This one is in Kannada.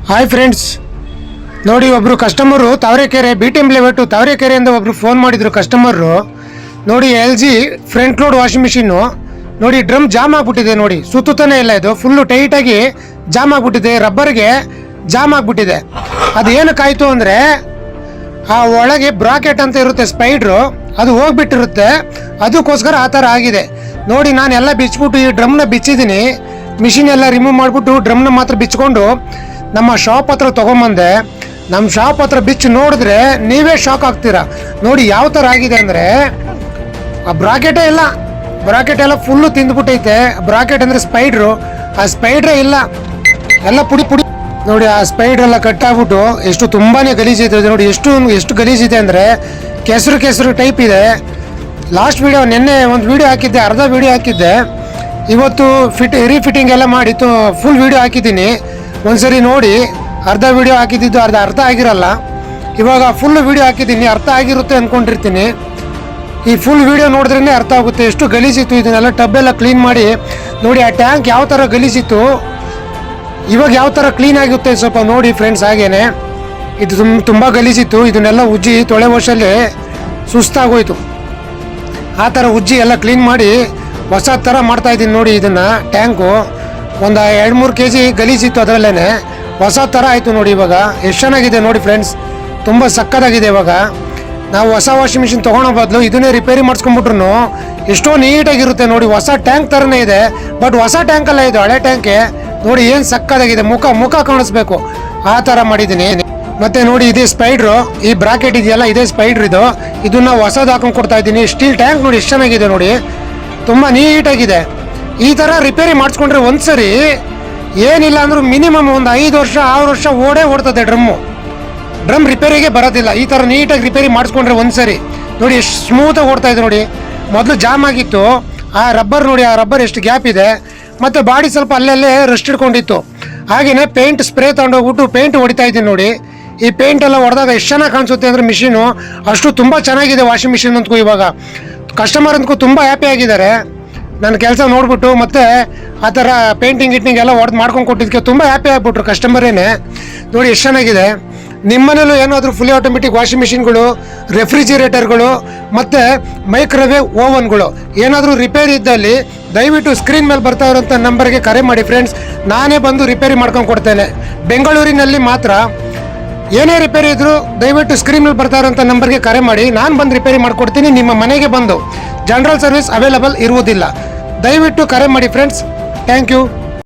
ಹಾಯ್ ಫ್ರೆಂಡ್ಸ್, ನೋಡಿ ಒಬ್ಬರು ಕಸ್ಟಮರು ತಾವರೆಕೆರೆ BTM ಲೇಔಟ್ ತಾವರೆಕೆರೆಯಿಂದ ಒಬ್ಬರು ಫೋನ್ ಮಾಡಿದ್ರು ಕಸ್ಟಮರು. ನೋಡಿ LG front load washing machine ನೋಡಿ ಡ್ರಮ್ ಜಾಮ್ ಆಗಿಬಿಟ್ಟಿದೆ. ನೋಡಿ ಸುತ್ತಾನೆ ಇಲ್ಲ, ಇದು ಫುಲ್ಲು ಟೈಟಾಗಿ ಜಾಮ್ ಆಗಿಬಿಟ್ಟಿದೆ, ರಬ್ಬರ್ಗೆ ಜಾಮ್ ಆಗಿಬಿಟ್ಟಿದೆ. ಅದು ಏನಕ್ಕಾಯಿತು ಅಂದರೆ ಆ ಒಳಗೆ ಬ್ರಾಕೆಟ್ ಅಂತ ಇರುತ್ತೆ ಸ್ಪೈಡ್ರು, ಅದು ಹೋಗ್ಬಿಟ್ಟಿರುತ್ತೆ, ಅದಕ್ಕೋಸ್ಕರ ಆ ಥರ ಆಗಿದೆ. ನೋಡಿ ನಾನು ಎಲ್ಲ ಬಿಚ್ಚಿಬಿಟ್ಟು ಈ ಡ್ರಮ್ನ ಬಿಚ್ಚಿದ್ದೀನಿ, ಮಿಷಿನ್ ಎಲ್ಲ ರಿಮೂವ್ ಮಾಡಿಬಿಟ್ಟು ಡ್ರಮ್ನ ಮಾತ್ರ ಬಿಚ್ಕೊಂಡು ನಮ್ಮ ಶಾಪ್ ಹತ್ರ ತೊಗೊಂಬಂದೆ. ನಮ್ಮ ಶಾಪ್ ಹತ್ರ ಬಿಚ್ಚಿ ನೋಡಿದ್ರೆ ನೀವೇ ಶಾಕ್ ಆಗ್ತೀರಾ. ನೋಡಿ ಯಾವ ಥರ ಆಗಿದೆ ಅಂದರೆ ಆ ಬ್ರಾಕೆಟೇ ಇಲ್ಲ, ಬ್ರಾಕೆಟ್ ಎಲ್ಲ ಫುಲ್ಲು ತಿಂದ್ಬಿಟ್ಟೈತೆ. ಬ್ರಾಕೆಟ್ ಅಂದರೆ ಸ್ಪೈಡ್ರು, ಆ ಸ್ಪೈಡ್ರೇ ಇಲ್ಲ, ಎಲ್ಲ ಪುಡಿ ಪುಡಿ. ನೋಡಿ ಆ ಸ್ಪೈಡ್ರೆಲ್ಲ ಕಟ್ಟಾಗ್ಬಿಟ್ಟು ಎಷ್ಟು ತುಂಬಾ ಗಲೀಜಿದೆ. ನೋಡಿ ಎಷ್ಟು ಗಲೀಜಿದೆ ಅಂದರೆ ಕೆಸರು ಟೈಪ್ ಇದೆ. ಲಾಸ್ಟ್ ವಿಡಿಯೋ ನಿನ್ನೆ ಒಂದು ವಿಡಿಯೋ ಹಾಕಿದ್ದೆ, ಅರ್ಧ ವಿಡಿಯೋ ಹಾಕಿದ್ದೆ. ಇವತ್ತು ರೀಫಿಟ್ಟಿಂಗ್ ಎಲ್ಲ ಮಾಡಿ ಫುಲ್ ವಿಡಿಯೋ ಹಾಕಿದ್ದೀನಿ. ಒಂದ್ಸರಿ ನೋಡಿ, ಅರ್ಧ ವಿಡಿಯೋ ಹಾಕಿದ್ದು ಅರ್ಥ ಆಗಿರಲ್ಲ. ಇವಾಗ ಫುಲ್ ವಿಡಿಯೋ ಹಾಕಿದ್ದೀನಿ, ಅರ್ಥ ಆಗಿರುತ್ತೆ ಅಂದ್ಕೊಂಡಿರ್ತೀನಿ. ಈ ಫುಲ್ ವಿಡಿಯೋ ನೋಡಿದ್ರೇ ಅರ್ಥ ಆಗುತ್ತೆ ಎಷ್ಟು ಗಲೀಜಿತ್ತು. ಇದನ್ನೆಲ್ಲ ಟಬ್ಬೆಲ್ಲ ಕ್ಲೀನ್ ಮಾಡಿ ನೋಡಿ, ಆ ಟ್ಯಾಂಕ್ ಯಾವ ಥರ ಗಲೀಜಿತ್ತು, ಇವಾಗ ಯಾವ ಥರ ಕ್ಲೀನ್ ಆಗುತ್ತೆ ಸ್ವಲ್ಪ ನೋಡಿ ಫ್ರೆಂಡ್ಸ್. ಹಾಗೇನೆ ಇದು ತುಂಬ ಗಲೀಜಿತ್ತು, ಇದನ್ನೆಲ್ಲ ಉಜ್ಜಿ ತೊಳೆ ವರ್ಷಲ್ಲಿ ಸುಸ್ತಾಗೋಯ್ತು. ಆ ಥರ ಉಜ್ಜಿ ಎಲ್ಲ ಕ್ಲೀನ್ ಮಾಡಿ ಹೊಸ ಥರ ಮಾಡ್ತಾಯಿದ್ದೀನಿ. ನೋಡಿ ಇದನ್ನು ಟ್ಯಾಂಕು ಒಂದು 2-3 kg ಗಲೀಜಿತ್ತು, ಅದರಲ್ಲೇ ಹೊಸ ಥರ ಆಯಿತು. ನೋಡಿ ಇವಾಗ ಎಷ್ಟು ಚೆನ್ನಾಗಿದೆ ನೋಡಿ ಫ್ರೆಂಡ್ಸ್, ತುಂಬ ಸಕ್ಕತ್ತಾಗಿದೆ. ಇವಾಗ ನಾವು ಹೊಸ ವಾಷಿಂಗ್ ಮಿಷಿನ್ ತೊಗೊಳೋ ಬದಲು ಇದನ್ನೇ ರಿಪೇರಿ ಮಾಡಿಸ್ಕೊಂಡ್ಬಿಟ್ರು ಎಷ್ಟೋ ನೀಟಾಗಿರುತ್ತೆ. ನೋಡಿ ಹೊಸ ಟ್ಯಾಂಕ್ ಥರನೇ ಇದೆ, ಬಟ್ ಹೊಸ ಟ್ಯಾಂಕಲ್ಲ ಇದು, ಹಳೆ ಟ್ಯಾಂಕೆ. ನೋಡಿ ಏನು ಸಕ್ಕತ್ತಾಗಿದೆ, ಮುಖ ಕಾಣಿಸ್ಬೇಕು ಆ ಥರ ಮಾಡಿದ್ದೀನಿ. ಮತ್ತೆ ನೋಡಿ ಇದೇ ಸ್ಪೈಡ್ರು, ಈ ಬ್ರಾಕೆಟ್ ಇದೆಯಲ್ಲ ಇದೇ ಸ್ಪೈಡ್ರ್, ಇದನ್ನ ಹೊಸದು ಹಾಕೊಂಡು ಕೊಡ್ತಾ ಇದ್ದೀನಿ. ಸ್ಟೀಲ್ ಟ್ಯಾಂಕ್ ನೋಡಿ ಎಷ್ಟು ಚೆನ್ನಾಗಿದೆ, ನೋಡಿ ತುಂಬ ನೀಟಾಗಿದೆ. ಈ ಥರ ರಿಪೇರಿ ಮಾಡಿಸ್ಕೊಂಡ್ರೆ ಒಂದ್ಸರಿ ಏನಿಲ್ಲ ಅಂದರೂ ಮಿನಿಮಮ್ ಒಂದು 5 ವರ್ಷ 6 ವರ್ಷ ಓಡ್ತದೆ ಡ್ರಮ್ ರಿಪೇರಿಗೆ ಬರೋದಿಲ್ಲ. ಈ ಥರ ನೀಟಾಗಿ ರಿಪೇರಿ ಮಾಡಿಸ್ಕೊಂಡ್ರೆ ಒಂದ್ಸರಿ ನೋಡಿ ಎಷ್ಟು ಸ್ಮೂತಾಗಿ ಓಡ್ತಾ ಇದೆ. ನೋಡಿ ಮೊದಲು ಜಾಮ್ ಆಗಿತ್ತು, ಆ ರಬ್ಬರ್ ನೋಡಿ, ಆ ರಬ್ಬರ್ ಎಷ್ಟು ಗ್ಯಾಪ್ ಇದೆ, ಮತ್ತು ಬಾಡಿ ಸ್ವಲ್ಪ ಅಲ್ಲಲ್ಲೇ ರೆಸ್ಟ್ ಇಟ್ಕೊಂಡಿತ್ತು. ಹಾಗೆಯೇ ಪೇಂಟ್ ಸ್ಪ್ರೇ ತಗೊಂಡೋಗ್ಬಿಟ್ಟು ಪೇಂಟ್ ಹೊಡಿತಾ ಇದ್ದೀನಿ. ನೋಡಿ ಈ ಪೇಂಟ್ ಎಲ್ಲ ಹೊಡೆದಾಗ ಎಷ್ಟು ಚೆನ್ನಾಗಿ ಕಾಣಿಸುತ್ತೆ ಅಂದರೆ ಮಿಷಿನು ಅಷ್ಟು ತುಂಬ ಚೆನ್ನಾಗಿದೆ ವಾಷಿಂಗ್ ಮಿಷಿನ್ ಅಂತೂ. ಇವಾಗ ಕಸ್ಟಮರ್ ಅಂತೂ ತುಂಬ ಹ್ಯಾಪಿ ಆಗಿದ್ದಾರೆ ನನ್ನ ಕೆಲಸ ನೋಡ್ಬಿಟ್ಟು. ಮತ್ತು ಆ ಥರ ಪೇಂಟಿಂಗ್ ಎಲ್ಲ ಮಾಡ್ಕೊಂಡು ಕೊಟ್ಟಿದ್ದಕ್ಕೆ ತುಂಬ ಹ್ಯಾಪಿ ಆಗಿಬಿಟ್ರು ಕಸ್ಟಮರೇನೆ. ನೋಡಿ ಎಷ್ಟು ಚೆನ್ನಾಗಿದೆ. ನಿಮ್ಮನೇಲೂ ಏನಾದರೂ ಫುಲ್ಲಿ ಆಟೋಮೆಟಿಕ್ ವಾಷಿಂಗ್ ಮಿಷಿನ್ಗಳು, ರೆಫ್ರಿಜಿರೇಟರ್ಗಳು ಮತ್ತು ಮೈಕ್ರೋವೇವ್ ಓವನ್ಗಳು ಏನಾದರೂ ರಿಪೇರಿ ಇದ್ದಲ್ಲಿ ದಯವಿಟ್ಟು ಸ್ಕ್ರೀನ್ ಮೇಲೆ ಬರ್ತಾ ಇರೋಂಥ ನಂಬರ್ಗೆ ಕರೆ ಮಾಡಿ ಫ್ರೆಂಡ್ಸ್. ನಾನೇ ಬಂದು ರಿಪೇರಿ ಮಾಡ್ಕೊಂಡು ಕೊಡ್ತೇನೆ. ಬೆಂಗಳೂರಿನಲ್ಲಿ ಮಾತ್ರ ಏನೇ ರಿಪೇರಿ ಇದ್ದರೂ ದಯವಿಟ್ಟು ಸ್ಕ್ರೀನ್ ಮೇಲೆ ಬರ್ತಾ ಇರೋಂಥ ನಂಬರ್ಗೆ ಕರೆ ಮಾಡಿ, ನಾನು ಬಂದು ರಿಪೇರಿ ಮಾಡಿಕೊಡ್ತೀನಿ. ನಿಮ್ಮ ಮನೆಗೆ ಬಂದು ಜನರಲ್ ಸರ್ವಿಸ್ ಅವೈಲಬಲ್ ಇರುವುದಿಲ್ಲ. ದಯವಿಟ್ಟು ಕರೆ ಮಾಡಿ ಫ್ರೆಂಡ್ಸ್. Thank you.